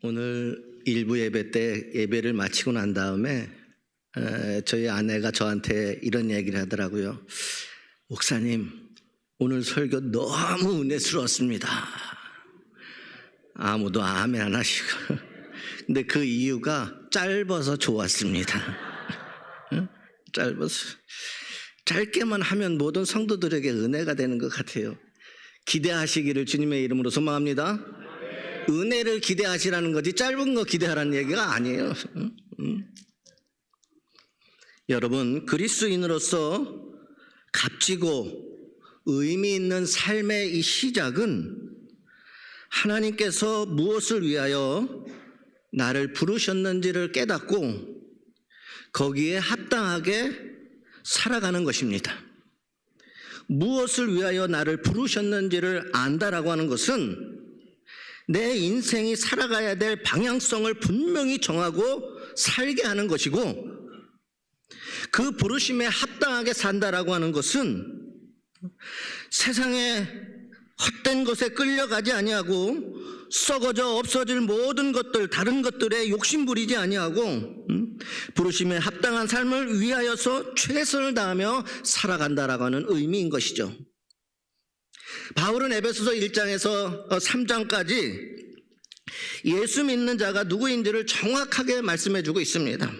오늘 일부 예배 때 예배를 마치고 난 다음에 저희 아내가 저한테 이런 얘기를 하더라고요. 목사님, 오늘 설교 너무 은혜스러웠습니다. 아무도 아멘 안 하시고. 근데 그 이유가 짧아서 좋았습니다. 짧아서. 짧게만 하면 모든 성도들에게 은혜가 되는 것 같아요. 기대하시기를 주님의 이름으로 소망합니다. 은혜를 기대하시라는 거지 짧은 거 기대하라는 얘기가 아니에요. 여러분, 그리스도인으로서 값지고 의미 있는 삶의 이 시작은 하나님께서 무엇을 위하여 나를 부르셨는지를 깨닫고 거기에 합당하게 살아가는 것입니다. 무엇을 위하여 나를 부르셨는지를 안다라고 하는 것은 내 인생이 살아가야 될 방향성을 분명히 정하고 살게 하는 것이고, 그 부르심에 합당하게 산다라고 하는 것은 세상에 헛된 것에 끌려가지 아니하고 썩어져 없어질 모든 것들, 다른 것들에 욕심 부리지 아니하고 부르심에 합당한 삶을 위하여서 최선을 다하며 살아간다라고 하는 의미인 것이죠. 바울은 에베소서 1장에서 3장까지 예수 믿는 자가 누구인지를 정확하게 말씀해 주고 있습니다.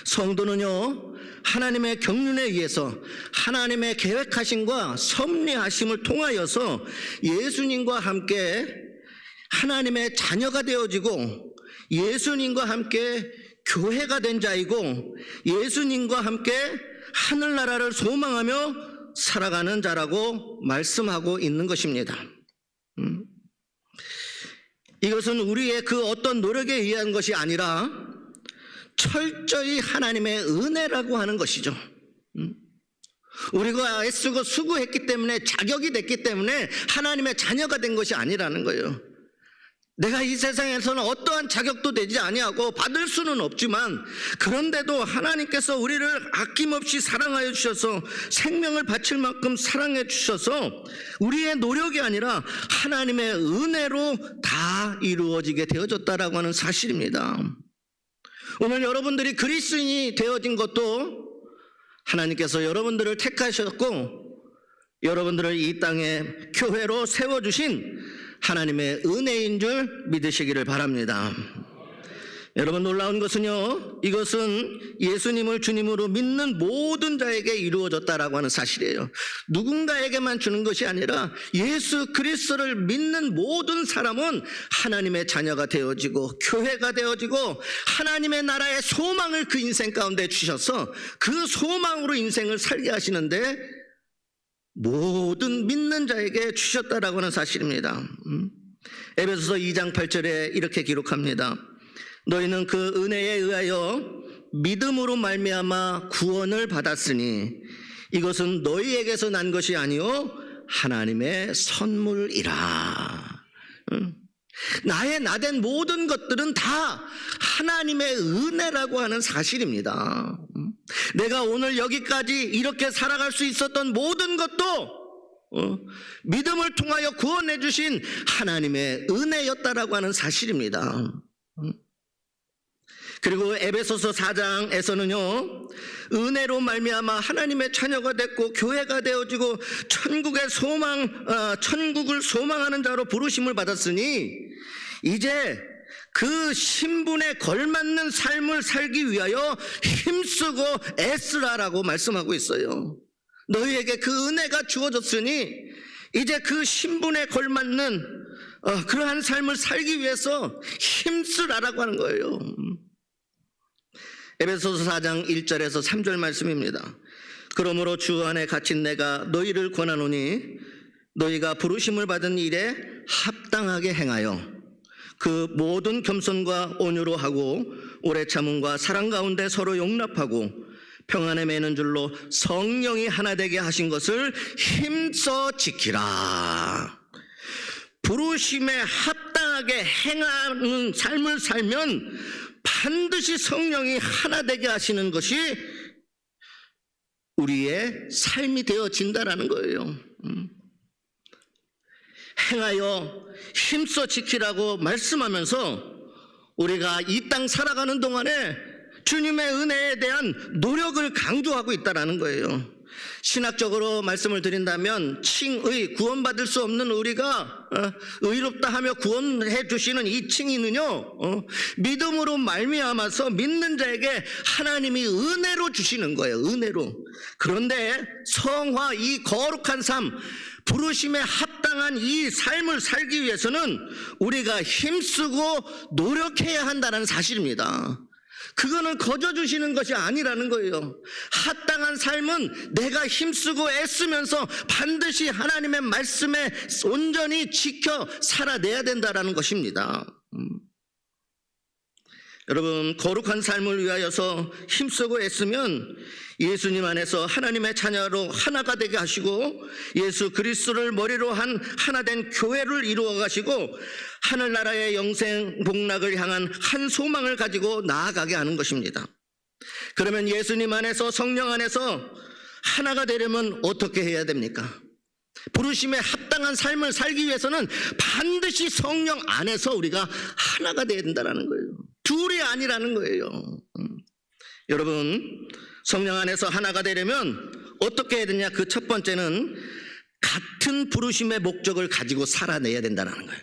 성도는요, 하나님의 경륜에 의해서 하나님의 계획하심과 섭리하심을 통하여서 예수님과 함께 하나님의 자녀가 되어지고 예수님과 함께 교회가 된 자이고 예수님과 함께 하늘나라를 소망하며 살아가는 자라고 말씀하고 있는 것입니다. 이것은 우리의 그 어떤 노력에 의한 것이 아니라 철저히 하나님의 은혜라고 하는 것이죠. 우리가 애쓰고 수고했기 때문에 자격이 됐기 때문에 하나님의 자녀가 된 것이 아니라는 거예요. 내가 이 세상에서는 어떠한 자격도 되지 아니하고 받을 수는 없지만, 그런데도 하나님께서 우리를 아낌없이 사랑하여 주셔서 생명을 바칠 만큼 사랑해 주셔서 우리의 노력이 아니라 하나님의 은혜로 다 이루어지게 되어졌다라고 하는 사실입니다. 오늘 여러분들이 그리스도인이 되어진 것도 하나님께서 여러분들을 택하셨고 여러분들을 이 땅에 교회로 세워주신 하나님의 은혜인 줄 믿으시기를 바랍니다. 여러분, 놀라운 것은요, 이것은 예수님을 주님으로 믿는 모든 자에게 이루어졌다라고 하는 사실이에요. 누군가에게만 주는 것이 아니라 예수 그리스도를 믿는 모든 사람은 하나님의 자녀가 되어지고 교회가 되어지고 하나님의 나라의 소망을 그 인생 가운데 주셔서 그 소망으로 인생을 살게 하시는데 모든 믿는 자에게 주셨다라고 하는 사실입니다. 에베소서 2장 8절에 이렇게 기록합니다. 너희는 그 은혜에 의하여 믿음으로 말미암아 구원을 받았으니 이것은 너희에게서 난 것이 아니요 하나님의 선물이라. 나의 나된 모든 것들은 다 하나님의 은혜라고 하는 사실입니다. 내가 오늘 여기까지 이렇게 살아갈 수 있었던 모든 것도 믿음을 통하여 구원해 주신 하나님의 은혜였다라고 하는 사실입니다. 그리고 에베소서 4장에서는요, 은혜로 말미암아 하나님의 자녀가 됐고 교회가 되어지고 천국을 소망하는 자로 부르심을 받았으니 이제 그 신분에 걸맞는 삶을 살기 위하여 힘쓰고 애쓰라라고 말씀하고 있어요. 너희에게 그 은혜가 주어졌으니 이제 그 신분에 걸맞는 그러한 삶을 살기 위해서 힘쓰라라고 하는 거예요. 에베소서 4장 1절에서 3절 말씀입니다. 그러므로 주 안에 갇힌 내가 너희를 권하노니 너희가 부르심을 받은 일에 합당하게 행하여 그 모든 겸손과 온유로 하고 오래 참음과 사랑 가운데 서로 용납하고 평안에 매는 줄로 성령이 하나 되게 하신 것을 힘써 지키라. 부르심에 합당하게 행하는 삶을 살면 반드시 성령이 하나 되게 하시는 것이 우리의 삶이 되어진다라는 거예요. 행하여 힘써 지키라고 말씀하면서 우리가 이 땅 살아가는 동안에 주님의 은혜에 대한 노력을 강조하고 있다는 거예요. 신학적으로 말씀을 드린다면 칭의, 구원받을 수 없는 우리가 의롭다 하며 구원해 주시는 이 칭의는요, 믿음으로 말미암아서 믿는 자에게 하나님이 은혜로 주시는 거예요. 은혜로. 그런데 성화, 이 거룩한 삶, 부르심에 합당한 이 삶을 살기 위해서는 우리가 힘쓰고 노력해야 한다는 사실입니다. 그거는 거저 주시는 것이 아니라는 거예요. 합당한 삶은 내가 힘쓰고 애쓰면서 반드시 하나님의 말씀에 온전히 지켜 살아내야 된다는 것입니다. 여러분, 거룩한 삶을 위하여서 힘쓰고 애쓰면 예수님 안에서 하나님의 자녀로 하나가 되게 하시고 예수 그리스도를 머리로 한 하나된 교회를 이루어 가시고 하늘나라의 영생 복락을 향한 한 소망을 가지고 나아가게 하는 것입니다. 그러면 예수님 안에서, 성령 안에서 하나가 되려면 어떻게 해야 됩니까? 부르심에 합당한 삶을 살기 위해서는 반드시 성령 안에서 우리가 하나가 되어야 된다는 거예요. 둘이 아니라는 거예요. 여러분, 성령 안에서 하나가 되려면 어떻게 해야 되냐? 그 첫 번째는 같은 부르심의 목적을 가지고 살아내야 된다는 거예요.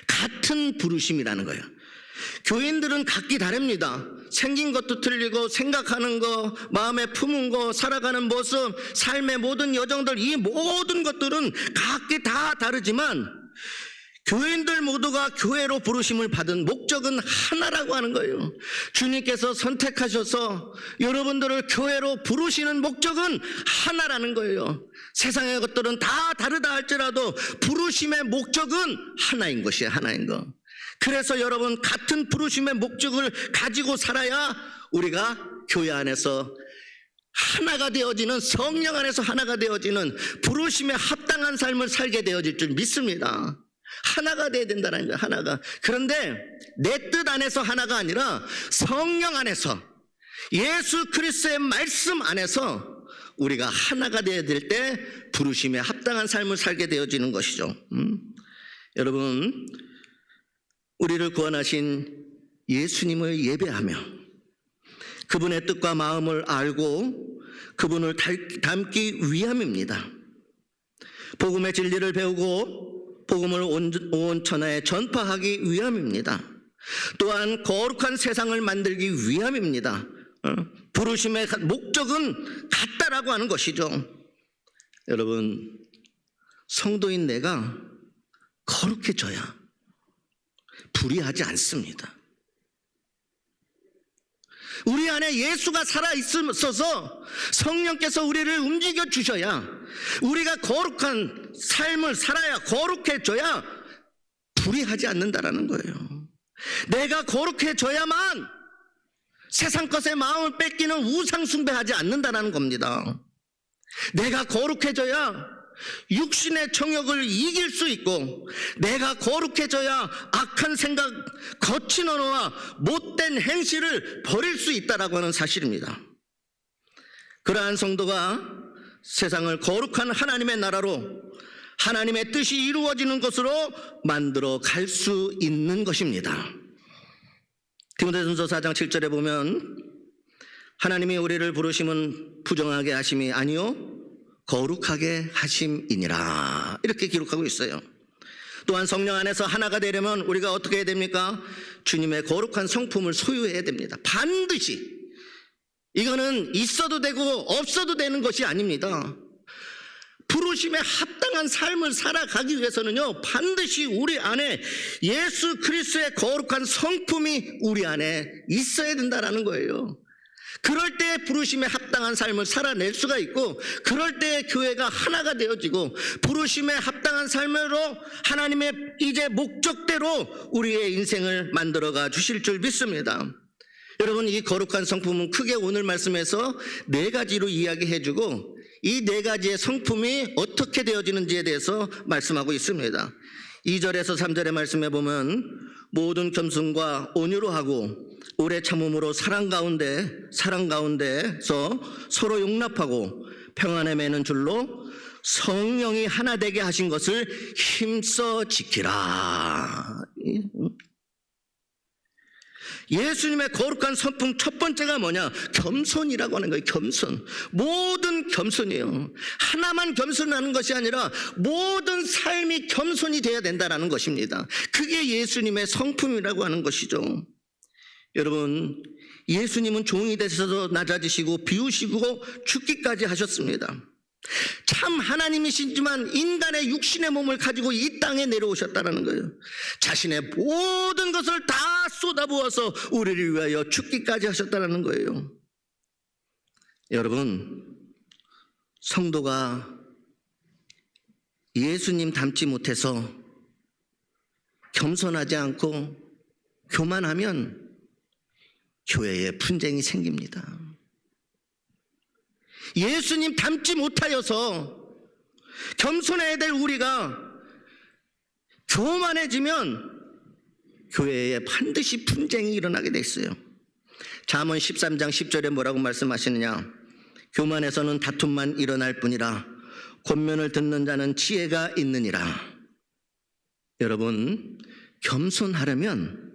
같은 부르심이라는 거예요. 교인들은 각기 다릅니다. 생긴 것도 틀리고 생각하는 거, 마음에 품은 거, 살아가는 모습, 삶의 모든 여정들, 이 모든 것들은 각기 다 다르지만 교인들 모두가 교회로 부르심을 받은 목적은 하나라고 하는 거예요. 주님께서 선택하셔서 여러분들을 교회로 부르시는 목적은 하나라는 거예요. 세상의 것들은 다 다르다 할지라도 부르심의 목적은 하나인 것이에요. 하나인 거. 그래서 여러분, 같은 부르심의 목적을 가지고 살아야 우리가 교회 안에서 하나가 되어지는, 성령 안에서 하나가 되어지는 부르심에 합당한 삶을 살게 되어질 줄 믿습니다. 하나가 돼야 된다는 거예요. 하나가. 그런데 내 뜻 안에서 하나가 아니라 성령 안에서, 예수 그리스도의 말씀 안에서 우리가 하나가 되어야 될 때 부르심에 합당한 삶을 살게 되어지는 것이죠. 여러분, 우리를 구원하신 예수님을 예배하며 그분의 뜻과 마음을 알고 그분을 닮기 위함입니다. 복음의 진리를 배우고 복음을 온 천하에 전파하기 위함입니다. 또한 거룩한 세상을 만들기 위함입니다. 부르심의 목적은 같다라고 하는 것이죠. 여러분, 성도인 내가 거룩해져야 불의하지 않습니다. 우리 안에 예수가 살아있어서 성령께서 우리를 움직여 주셔야, 우리가 거룩한 삶을 살아야, 거룩해져야 불의하지 않는다라는 거예요. 내가 거룩해져야만 세상 것에 마음을 뺏기는 우상 숭배하지 않는다라는 겁니다. 내가 거룩해져야 육신의 정욕을 이길 수 있고, 내가 거룩해져야 악한 생각, 거친 언어와 못된 행실을 버릴 수 있다라고 하는 사실입니다. 그러한 성도가 세상을 거룩한 하나님의 나라로, 하나님의 뜻이 이루어지는 것으로 만들어 갈 수 있는 것입니다. 디모데전서 4장 7절에 보면 하나님이 우리를 부르심은 부정하게 하심이 아니요 거룩하게 하심이니라, 이렇게 기록하고 있어요. 또한 성령 안에서 하나가 되려면 우리가 어떻게 해야 됩니까? 주님의 거룩한 성품을 소유해야 됩니다. 반드시. 이거는 있어도 되고 없어도 되는 것이 아닙니다. 부르심에 합당한 삶을 살아가기 위해서는요, 반드시 우리 안에 예수 그리스도의 거룩한 성품이 우리 안에 있어야 된다는 거예요. 그럴 때 부르심에 합당한 삶을 살아낼 수가 있고, 그럴 때 교회가 하나가 되어지고, 부르심에 합당한 삶으로 하나님의 이제 목적대로 우리의 인생을 만들어가 주실 줄 믿습니다. 여러분, 이 거룩한 성품은 크게 오늘 말씀에서 4가지로 이야기해주고, 이 4가지의 성품이 어떻게 되어지는지에 대해서 말씀하고 있습니다. 2절에서 3절의 말씀에 보면 모든 겸손과 온유로 하고 오래 참음으로 사랑 가운데서 서로 용납하고 평안에 매는 줄로 성령이 하나 되게 하신 것을 힘써 지키라. 예수님의 거룩한 성품 첫 번째가 뭐냐? 겸손이라고 하는 거예요. 겸손. 모든 겸손이에요. 하나만 겸손하는 것이 아니라 모든 삶이 겸손이 되어야 된다는 것입니다. 그게 예수님의 성품이라고 하는 것이죠. 여러분, 예수님은 종이 되셔서 낮아지시고 비우시고 죽기까지 하셨습니다. 참 하나님이시지만 인간의 육신의 몸을 가지고 이 땅에 내려오셨다는 거예요. 자신의 모든 것을 다 쏟아부어서 우리를 위하여 죽기까지 하셨다는 거예요. 여러분, 성도가 예수님 닮지 못해서 겸손하지 않고 교만하면 교회에 분쟁이 생깁니다. 예수님 닮지 못하여서 겸손해야 될 우리가 교만해지면 교회에 반드시 분쟁이 일어나게 돼 있어요. 잠언 13장 10절에 뭐라고 말씀하시느냐? 교만해서는 다툼만 일어날 뿐이라 권면을 듣는 자는 지혜가 있느니라. 여러분, 겸손하려면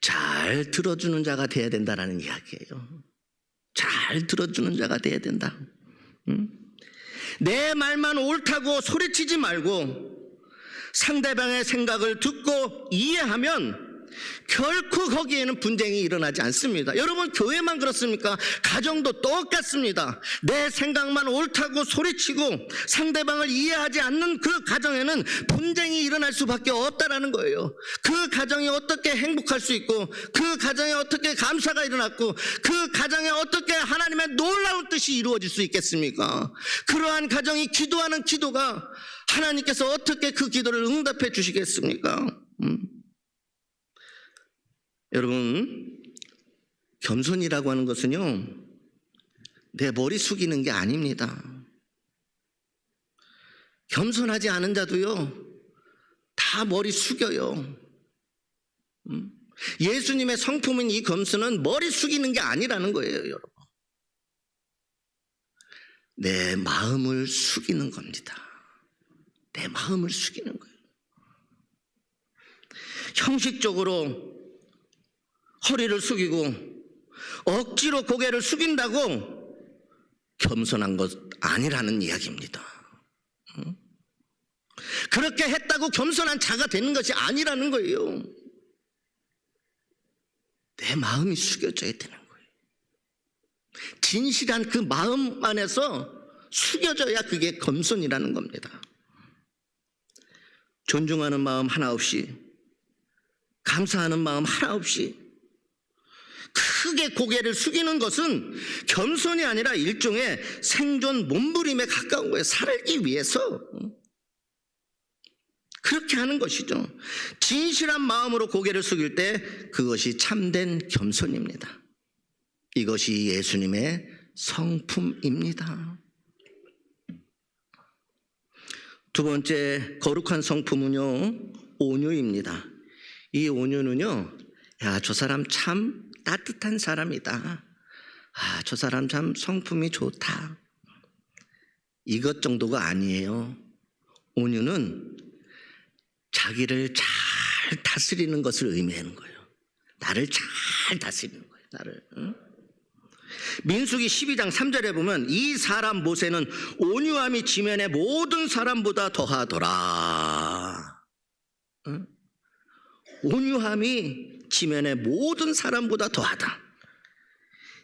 잘 들어주는 자가 돼야 된다는 이야기예요. 잘 들어주는 자가 돼야 된다. 내 말만 옳다고 소리치지 말고 상대방의 생각을 듣고 이해하면 결코 거기에는 분쟁이 일어나지 않습니다. 여러분, 교회만 그렇습니까? 가정도 똑같습니다. 내 생각만 옳다고 소리치고 상대방을 이해하지 않는 그 가정에는 분쟁이 일어날 수밖에 없다라는 거예요. 그 가정이 어떻게 행복할 수 있고, 그 가정에 어떻게 감사가 일어났고, 그 가정에 어떻게 하나님의 놀라운 뜻이 이루어질 수 있겠습니까? 그러한 가정이 기도하는 기도가 하나님께서 어떻게 그 기도를 응답해 주시겠습니까? 여러분, 겸손이라고 하는 것은요, 내 머리 숙이는 게 아닙니다. 겸손하지 않은 자도요, 다 머리 숙여요. 예수님의 성품인 이 겸손은 머리 숙이는 게 아니라는 거예요, 여러분. 내 마음을 숙이는 겁니다. 내 마음을 숙이는 거예요. 형식적으로 허리를 숙이고 억지로 고개를 숙인다고 겸손한 것 아니라는 이야기입니다. 그렇게 했다고 겸손한 자가 되는 것이 아니라는 거예요. 내 마음이 숙여져야 되는 거예요. 진실한 그 마음 안에서 숙여져야 그게 겸손이라는 겁니다. 존중하는 마음 하나 없이, 감사하는 마음 하나 없이 크게 고개를 숙이는 것은 겸손이 아니라 일종의 생존 몸부림에 가까운 거예요. 살기 위해서 그렇게 하는 것이죠. 진실한 마음으로 고개를 숙일 때 그것이 참된 겸손입니다. 이것이 예수님의 성품입니다. 두 번째 거룩한 성품은요, 온유입니다. 이 온유는요, 야, 저 사람 참 따뜻한 사람이다. 아, 저 사람 참 성품이 좋다. 이것 정도가 아니에요. 온유는 자기를 잘 다스리는 것을 의미하는 거예요. 나를 잘 다스리는 거예요. 나를. 응? 민수기 12장 3절에 보면 이 사람 모세는 온유함이 지면의 모든 사람보다 더하더라. 응? 온유함이 지면의 모든 사람보다 더하다.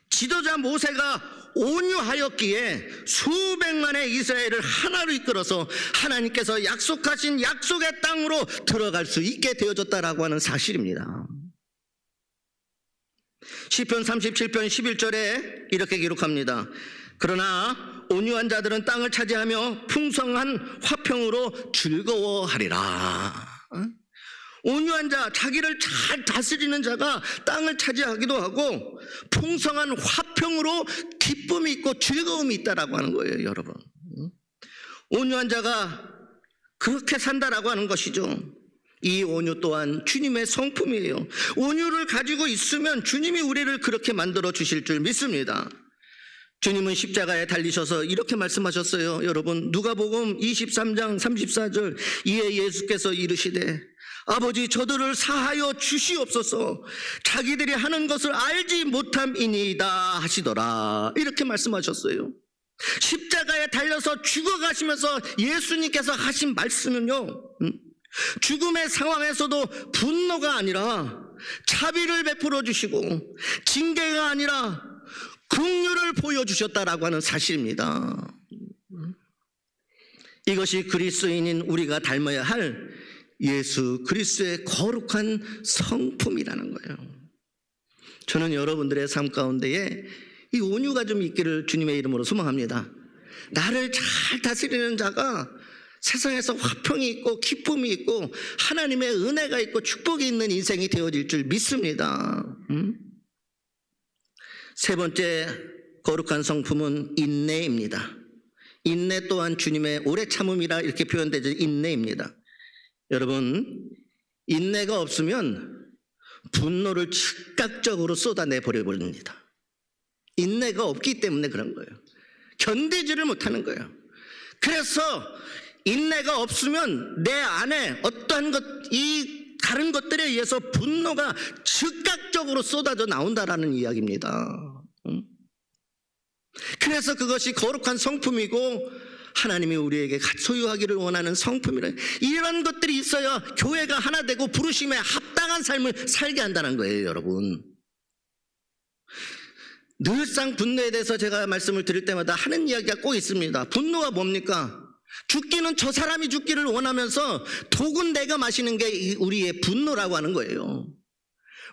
지도자 모세가 온유하였기에 수백만의 이스라엘을 하나로 이끌어서 하나님께서 약속하신 약속의 땅으로 들어갈 수 있게 되어졌다라고 하는 사실입니다. 시편 37편 11절에 이렇게 기록합니다. 그러나 온유한 자들은 땅을 차지하며 풍성한 화평으로 즐거워하리라. 온유한 자, 자기를 잘 다스리는 자가 땅을 차지하기도 하고 풍성한 화평으로 기쁨이 있고 즐거움이 있다라고 하는 거예요, 여러분. 온유한 자가 그렇게 산다라고 하는 것이죠. 이 온유 또한 주님의 성품이에요. 온유를 가지고 있으면 주님이 우리를 그렇게 만들어 주실 줄 믿습니다. 주님은 십자가에 달리셔서 이렇게 말씀하셨어요. 여러분, 누가복음 23장 34절, 이에 예수께서 이르시되 아버지, 저들을 사하여 주시옵소서. 자기들이 하는 것을 알지 못함이니이다 하시더라. 이렇게 말씀하셨어요. 십자가에 달려서 죽어가시면서 예수님께서 하신 말씀은요, 죽음의 상황에서도 분노가 아니라 자비를 베풀어 주시고 징계가 아니라 긍휼을 보여주셨다라고 하는 사실입니다. 이것이 그리스도인인 우리가 닮아야 할 예수 그리스도의 거룩한 성품이라는 거예요. 저는 여러분들의 삶 가운데에 이 온유가 좀 있기를 주님의 이름으로 소망합니다. 나를 잘 다스리는 자가 세상에서 화평이 있고 기쁨이 있고 하나님의 은혜가 있고 축복이 있는 인생이 되어질 줄 믿습니다. 세 번째 거룩한 성품은 인내입니다. 인내 또한 주님의 오래 참음이라 이렇게 표현되죠. 인내입니다. 여러분, 인내가 없으면 분노를 즉각적으로 쏟아내 버려버립니다. 인내가 없기 때문에 그런 거예요. 견디지를 못하는 거예요. 그래서 인내가 없으면 내 안에 어떠한 이 다른 것들에 의해서 분노가 즉각적으로 쏟아져 나온다라는 이야기입니다. 그래서 그것이 거룩한 성품이고 하나님이 우리에게 소유하기를 원하는 성품이라. 이런 것들이 있어야 교회가 하나 되고 부르심에 합당한 삶을 살게 한다는 거예요, 여러분. 늘상 분노에 대해서 제가 말씀을 드릴 때마다 하는 이야기가 꼭 있습니다. 분노가 뭡니까? 죽기는 저 사람이 죽기를 원하면서 독은 내가 마시는 게 우리의 분노라고 하는 거예요.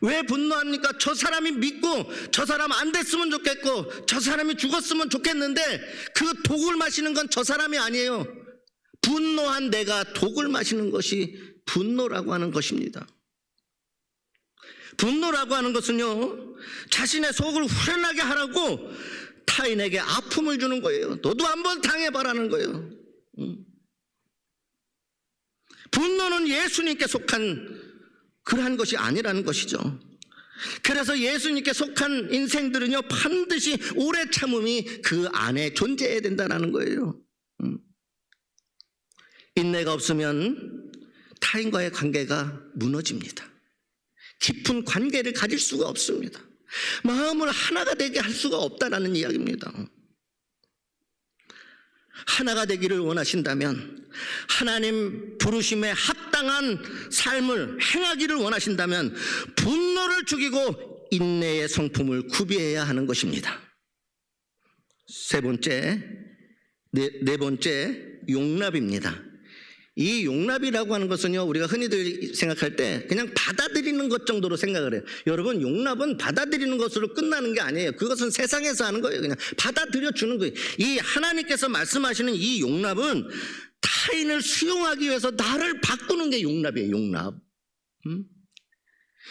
왜 분노합니까? 저 사람이 믿고 저 사람 안 됐으면 좋겠고 저 사람이 죽었으면 좋겠는데 그 독을 마시는 건 저 사람이 아니에요. 분노한 내가 독을 마시는 것이 분노라고 하는 것입니다. 분노라고 하는 것은요, 자신의 속을 후련하게 하라고 타인에게 아픔을 주는 거예요. 너도 한번 당해봐라는 거예요. 분노는 예수님께 속한 그러한 것이 아니라는 것이죠. 그래서 예수님께 속한 인생들은요, 반드시 오래 참음이 그 안에 존재해야 된다는 거예요. 인내가 없으면 타인과의 관계가 무너집니다. 깊은 관계를 가질 수가 없습니다. 마음을 하나가 되게 할 수가 없다라는 이야기입니다. 하나가 되기를 원하신다면, 하나님 부르심에 합당한 삶을 행하기를 원하신다면 분노를 죽이고 인내의 성품을 구비해야 하는 것입니다. 세 번째, 네 번째, 용납입니다. 이 용납이라고 하는 것은요, 우리가 흔히들 생각할 때 그냥 받아들이는 것 정도로 생각을 해요. 여러분, 용납은 받아들이는 것으로 끝나는 게 아니에요. 그것은 세상에서 하는 거예요. 그냥 받아들여 주는 거예요. 이 하나님께서 말씀하시는 이 용납은 타인을 수용하기 위해서 나를 바꾸는 게 용납이에요. 용납.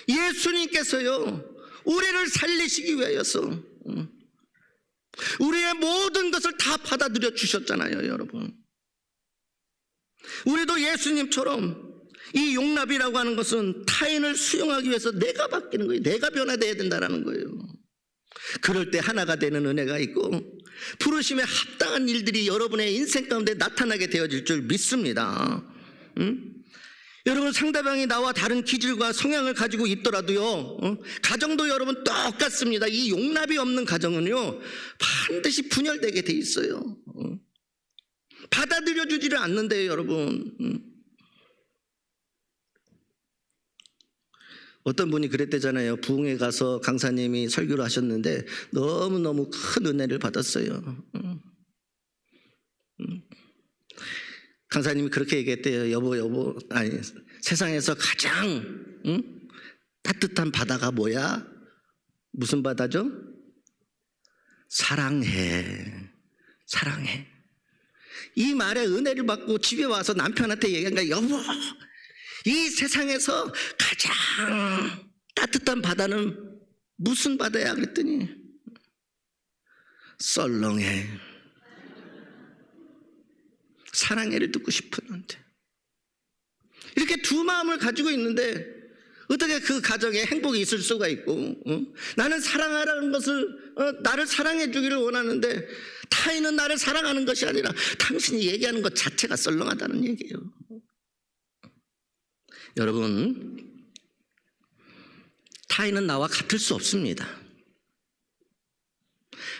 예수님께서요, 우리를 살리시기 위하여서 우리의 모든 것을 다 받아들여 주셨잖아요, 여러분. 우리도 예수님처럼 이 용납이라고 하는 것은 타인을 수용하기 위해서 내가 바뀌는 거예요. 내가 변화되어야 된다는 거예요. 그럴 때 하나가 되는 은혜가 있고 부르심에 합당한 일들이 여러분의 인생 가운데 나타나게 되어질 줄 믿습니다. 여러분, 상대방이 나와 다른 기질과 성향을 가지고 있더라도요, 가정도 여러분 똑같습니다. 이 용납이 없는 가정은요, 반드시 분열되게 돼 있어요. 받아들여주지를 않는데요, 여러분. 어떤 분이 그랬대잖아요. 부흥회 가서 강사님이 설교를 하셨는데 너무너무 큰 은혜를 받았어요. 강사님이 그렇게 얘기했대요. 여보, 아니, 세상에서 가장 따뜻한 바다가 뭐야? 무슨 바다죠? 사랑해. 이 말에 은혜를 받고 집에 와서 남편한테 얘기한 거야. 여보, 이 세상에서 가장 따뜻한 바다는 무슨 바다야? 그랬더니 썰렁해. 사랑해를 듣고 싶었는데. 이렇게 두 마음을 가지고 있는데 어떻게 그 가정에 행복이 있을 수가 있고, 나는 사랑하라는 것을, 나를 사랑해 주기를 원하는데 타인은 나를 사랑하는 것이 아니라 당신이 얘기하는 것 자체가 썰렁하다는 얘기예요. 여러분, 타인은 나와 같을 수 없습니다.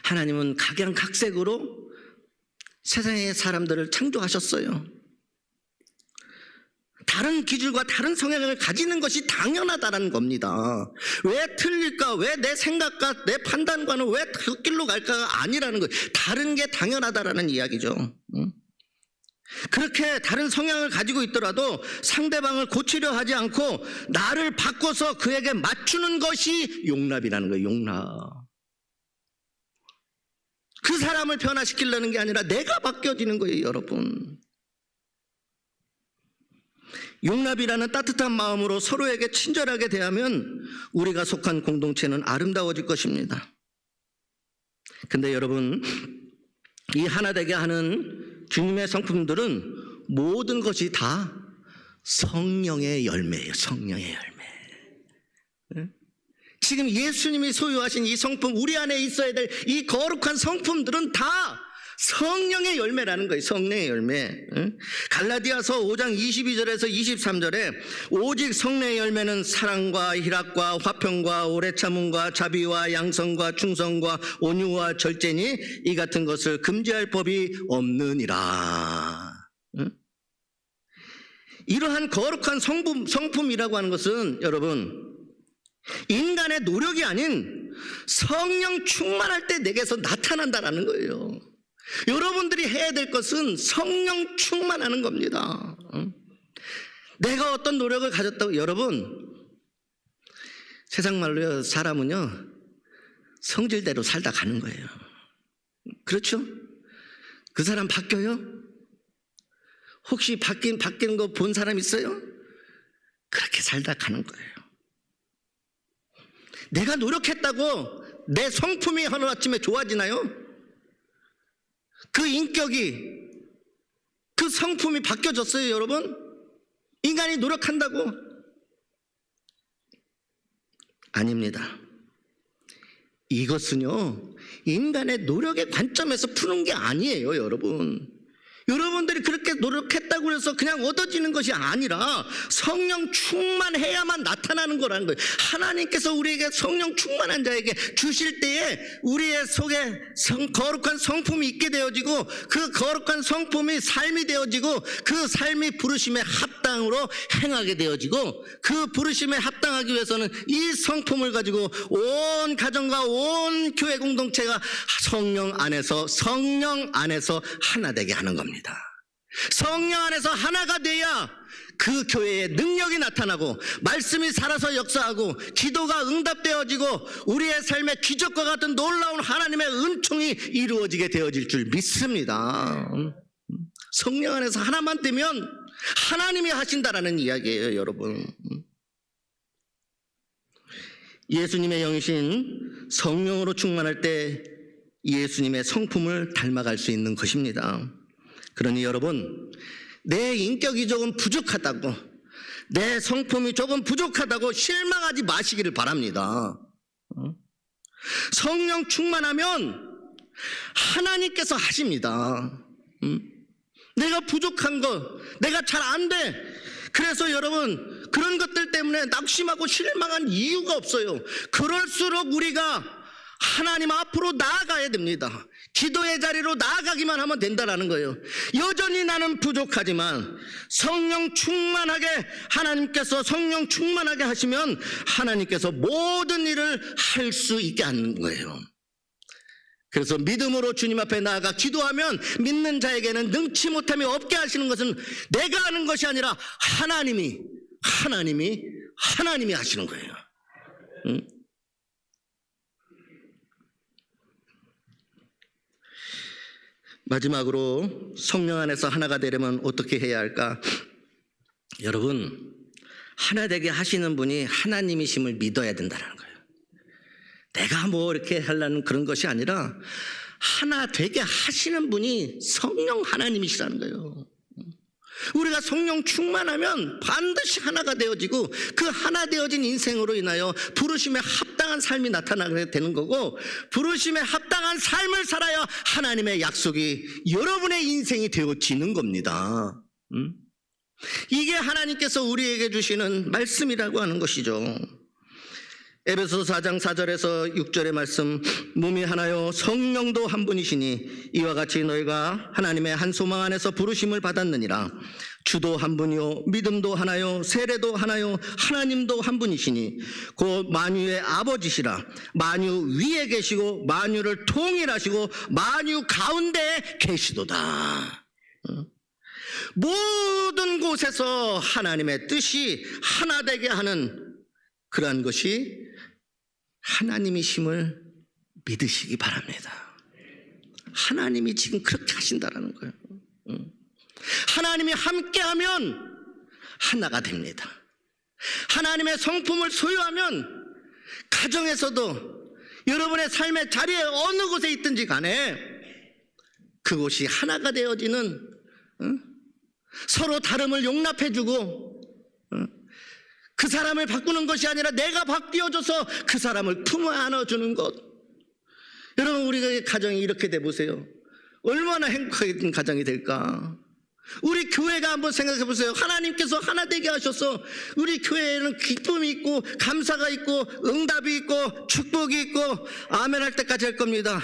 하나님은 각양각색으로 세상의 사람들을 창조하셨어요. 다른 기질과 다른 성향을 가지는 것이 당연하다는 겁니다. 왜 틀릴까? 왜 내 생각과 내 판단과는 왜 그 길로 갈까가 아니라는 거예요. 다른 게 당연하다라는 이야기죠. 그렇게 다른 성향을 가지고 있더라도 상대방을 고치려 하지 않고 나를 바꿔서 그에게 맞추는 것이 용납이라는 거예요. 용납. 그 사람을 변화시키려는 게 아니라 내가 바뀌어지는 거예요, 여러분. 용납이라는 따뜻한 마음으로 서로에게 친절하게 대하면 우리가 속한 공동체는 아름다워질 것입니다. 근데 여러분, 이 하나 되게 하는 주님의 성품들은 모든 것이 다 성령의 열매예요. 성령의 열매. 지금 예수님이 소유하신 이 성품, 우리 안에 있어야 될 이 거룩한 성품들은 다 성령의 열매라는 거예요. 성령의 열매. 갈라디아서 5장 22절에서 23절에 오직 성령의 열매는 사랑과 희락과 화평과 오래 참음과 자비와 양성과 충성과 온유와 절제니 이 같은 것을 금지할 법이 없느니라. 이러한 거룩한 성품이라고 하는 것은 여러분, 인간의 노력이 아닌 성령 충만할 때 내게서 나타난다라는 거예요. 여러분들이 해야 될 것은 성령 충만하는 겁니다. 내가 어떤 노력을 가졌다고, 여러분, 세상 말로요, 사람은요 성질대로 살다 가는 거예요. 그렇죠? 그 사람 바뀌어요? 혹시 바뀐 거 본 사람 있어요? 그렇게 살다 가는 거예요. 내가 노력했다고 내 성품이 하루아침에 좋아지나요? 그 인격이, 그 성품이 바뀌어졌어요, 여러분? 인간이 노력한다고? 아닙니다. 이것은요, 인간의 노력의 관점에서 푸는 게 아니에요, 여러분. 여러분들이 그렇게 노력했다고 해서 그냥 얻어지는 것이 아니라 성령 충만해야만 나타나는 거라는 거예요. 하나님께서 우리에게 성령 충만한 자에게 주실 때에 우리의 속에 거룩한 성품이 있게 되어지고 그 거룩한 성품이 삶이 되어지고 그 삶이 부르심에 합당으로 행하게 되어지고 그 부르심에 합당하기 위해서는 이 성품을 가지고 온 가정과 온 교회 공동체가 성령 안에서 하나 되게 하는 겁니다. 성령 안에서 하나가 돼야 그 교회에 능력이 나타나고 말씀이 살아서 역사하고 기도가 응답되어지고 우리의 삶에 기적과 같은 놀라운 하나님의 은총이 이루어지게 되어질 줄 믿습니다. 성령 안에서 하나만 되면 하나님이 하신다라는 이야기예요, 여러분. 예수님의 영이신 성령으로 충만할 때 예수님의 성품을 닮아갈 수 있는 것입니다. 그러니 여러분, 내 인격이 조금 부족하다고, 내 성품이 조금 부족하다고 실망하지 마시기를 바랍니다. 성령 충만하면 하나님께서 하십니다. 내가 부족한 거, 내가 잘 안 돼. 그래서 여러분, 그런 것들 때문에 낙심하고 실망한 이유가 없어요. 그럴수록 우리가 하나님 앞으로 나아가야 됩니다. 기도의 자리로 나아가기만 하면 된다라는 거예요. 여전히 나는 부족하지만 성령 충만하게, 하나님께서 성령 충만하게 하시면 하나님께서 모든 일을 할 수 있게 하는 거예요. 그래서 믿음으로 주님 앞에 나아가 기도하면 믿는 자에게는 능치 못함이 없게 하시는 것은 내가 하는 것이 아니라 하나님이 하시는 거예요. 마지막으로 성령 안에서 하나가 되려면 어떻게 해야 할까? 여러분, 하나 되게 하시는 분이 하나님이심을 믿어야 된다는 거예요. 내가 뭐 이렇게 하려는 그런 것이 아니라 하나 되게 하시는 분이 성령 하나님이시라는 거예요. 우리가 성령 충만하면 반드시 하나가 되어지고 그 하나 되어진 인생으로 인하여 부르심에 합당한 삶이 나타나게 되는 거고, 부르심에 합당한 삶을 살아야 하나님의 약속이 여러분의 인생이 되어지는 겁니다. 이게 하나님께서 우리에게 주시는 말씀이라고 하는 것이죠. 에베소서 4장 4절에서 6절의 말씀, 몸이 하나요 성령도 한 분이시니 이와 같이 너희가 하나님의 한 소망 안에서 부르심을 받았느니라. 주도 한 분이요 믿음도 하나요 세례도 하나요 하나님도 한 분이시니 곧 만유의 아버지시라. 만유 위에 계시고 만유를 통일하시고 만유 가운데 계시도다. 모든 곳에서 하나님의 뜻이 하나 되게 하는 그러한 것이 하나님이심을 믿으시기 바랍니다. 하나님이 지금 그렇게 하신다라는 거예요. 하나님이 함께하면 하나가 됩니다. 하나님의 성품을 소유하면 가정에서도 여러분의 삶의 자리에 어느 곳에 있든지 간에 그곳이 하나가 되어지는, 서로 다름을 용납해주고 그 사람을 바꾸는 것이 아니라 내가 바뀌어줘서 그 사람을 품에 안아주는 것. 여러분, 우리가 가정이 이렇게 돼 보세요. 얼마나 행복한 가정이 될까. 우리 교회가 한번 생각해 보세요. 하나님께서 하나 되게 하셔서 우리 교회에는 기쁨이 있고 감사가 있고 응답이 있고 축복이 있고 아멘 할 때까지 할 겁니다.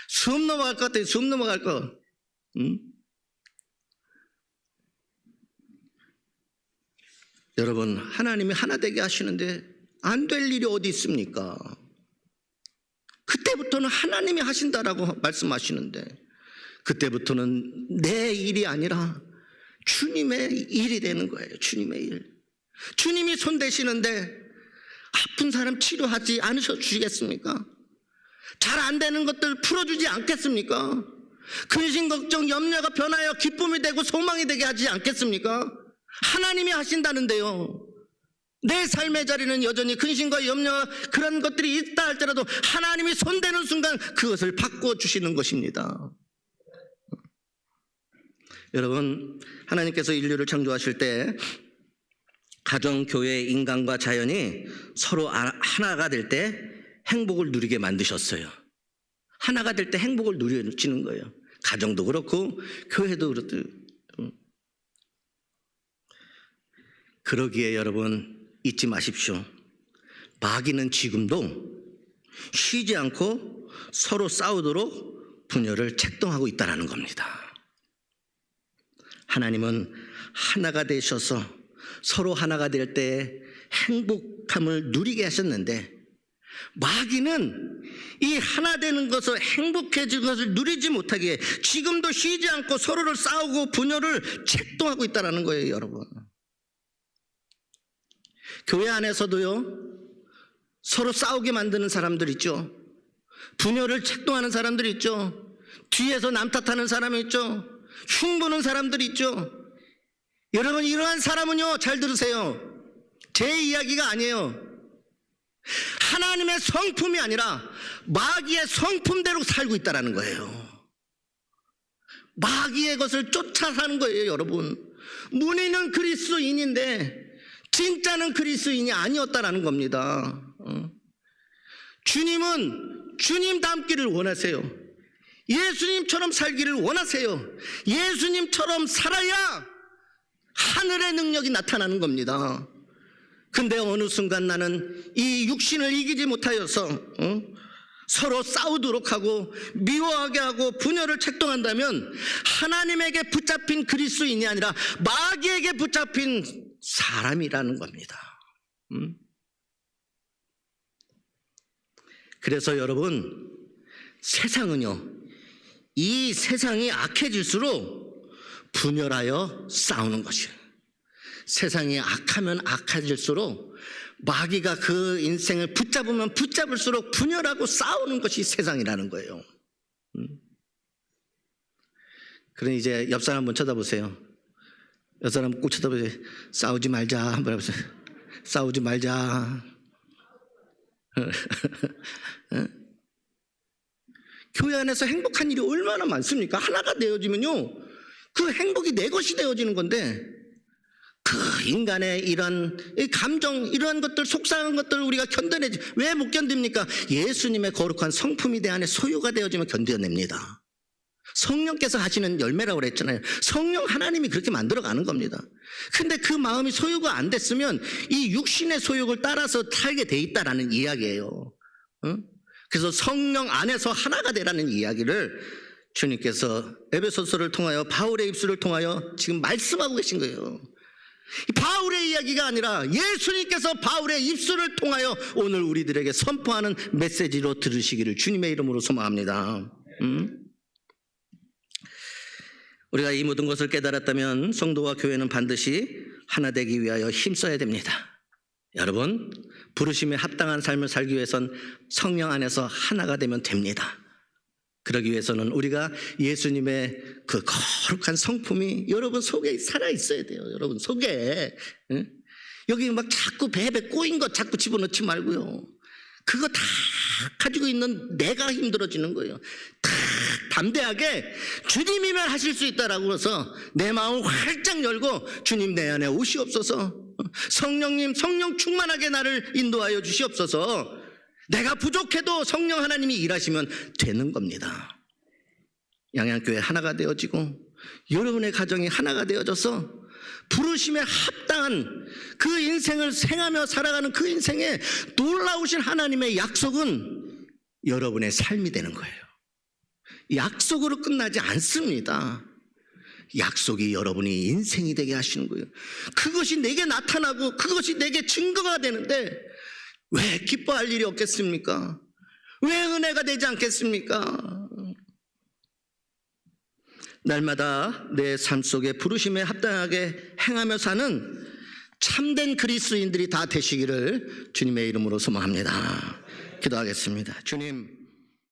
숨 넘어갈 것 같아요. 숨 넘어갈 거. 여러분, 하나님이 하나 되게 하시는데 안 될 일이 어디 있습니까? 그때부터는 하나님이 하신다라고 말씀하시는데 그때부터는 내 일이 아니라 주님의 일이 되는 거예요. 주님의 일. 주님이 손 대시는데 아픈 사람 치료하지 않으셔주시겠습니까? 잘 안 되는 것들 풀어주지 않겠습니까? 근심 걱정 염려가 변하여 기쁨이 되고 소망이 되게 하지 않겠습니까? 하나님이 하신다는데요. 내 삶의 자리는 여전히 근심과 염려 그런 것들이 있다 할지라도 하나님이 손대는 순간 그것을 바꿔주시는 것입니다. 여러분, 하나님께서 인류를 창조하실 때 가정, 교회, 인간과 자연이 서로 하나가 될 때 행복을 누리게 만드셨어요. 하나가 될 때 행복을 누리는 거예요. 가정도 그렇고 교회도 그렇고. 그러기에 여러분 잊지 마십시오. 마귀는 지금도 쉬지 않고 서로 싸우도록 분열을 책동하고 있다는 겁니다. 하나님은 하나가 되셔서 서로 하나가 될 때 행복함을 누리게 하셨는데 마귀는 이 하나 되는 것을 행복해진 것을 누리지 못하게 지금도 쉬지 않고 서로를 싸우고 분열을 책동하고 있다는 거예요. 여러분, 교회 안에서도요 서로 싸우게 만드는 사람들 있죠. 분열을 책동하는 사람들이 있죠. 뒤에서 남 탓하는 사람이 있죠. 흉보는 사람들이 있죠. 여러분, 이러한 사람은요, 잘 들으세요. 제 이야기가 아니에요. 하나님의 성품이 아니라 마귀의 성품대로 살고 있다는 거예요. 마귀의 것을 쫓아 사는 거예요. 여러분, 문의는 그리스도인인데 진짜는 그리스도인이 아니었다라는 겁니다. 주님은 주님 닮기를 원하세요. 예수님처럼 살기를 원하세요. 예수님처럼 살아야 하늘의 능력이 나타나는 겁니다. 근데 어느 순간 나는 이 육신을 이기지 못하여서 서로 싸우도록 하고 미워하게 하고 분열을 책동한다면 하나님에게 붙잡힌 그리스도인이 아니라 마귀에게 붙잡힌 사람이라는 겁니다. 그래서 여러분, 세상은요, 이 세상이 악해질수록 분열하여 싸우는 것이에요. 세상이 악하면 악해질수록 마귀가 그 인생을 붙잡으면 붙잡을수록 분열하고 싸우는 것이 세상이라는 거예요. 그럼 이제 옆 사람 한번 쳐다보세요. 옆 사람 꼭 쳐다보세요. 싸우지 말자 한번 해보세요. 싸우지 말자. 교회 안에서 행복한 일이 얼마나 많습니까? 하나가 되어지면요, 그 행복이 내 것이 되어지는 건데 그 인간의 이런 감정, 이러한 것들, 속상한 것들을 우리가 견뎌내지 왜 못 견딥니까? 예수님의 거룩한 성품이 내 안에 소유가 되어지면 견뎌냅니다. 성령께서 하시는 열매라고 그랬잖아요. 성령 하나님이 그렇게 만들어가는 겁니다. 근데 그 마음이 소유가 안 됐으면 이 육신의 소욕을 따라서 살게 돼 있다라는 이야기예요. 그래서 성령 안에서 하나가 되라는 이야기를 주님께서 에베소서를 통하여 바울의 입술을 통하여 지금 말씀하고 계신 거예요. 바울의 이야기가 아니라 예수님께서 바울의 입술을 통하여 오늘 우리들에게 선포하는 메시지로 들으시기를 주님의 이름으로 소망합니다. 우리가 이 모든 것을 깨달았다면 성도와 교회는 반드시 하나 되기 위하여 힘써야 됩니다. 여러분, 부르심에 합당한 삶을 살기 위해선 성령 안에서 하나가 되면 됩니다. 그러기 위해서는 우리가 예수님의 그 거룩한 성품이 여러분 속에 살아있어야 돼요. 여러분 속에. 여기 막 자꾸 배에 꼬인 것 자꾸 집어넣지 말고요. 그거 다 가지고 있는 내가 힘들어지는 거예요. 다 담대하게 주님이면 하실 수 있다라고 해서 내 마음을 활짝 열고 주님 내 안에 오시옵소서. 성령님 성령 충만하게 나를 인도하여 주시옵소서. 내가 부족해도 성령 하나님이 일하시면 되는 겁니다. 양양교회 하나가 되어지고 여러분의 가정이 하나가 되어져서 부르심에 합당한 그 인생을 생하며 살아가는 그 인생에 놀라우신 하나님의 약속은 여러분의 삶이 되는 거예요. 약속으로 끝나지 않습니다. 약속이 여러분이 인생이 되게 하시는 거예요. 그것이 내게 나타나고 그것이 내게 증거가 되는데 왜 기뻐할 일이 없겠습니까? 왜 은혜가 되지 않겠습니까? 날마다 내 삶 속에 부르심에 합당하게 행하며 사는 참된 그리스도인들이 다 되시기를 주님의 이름으로 소망합니다. 기도하겠습니다. 주님,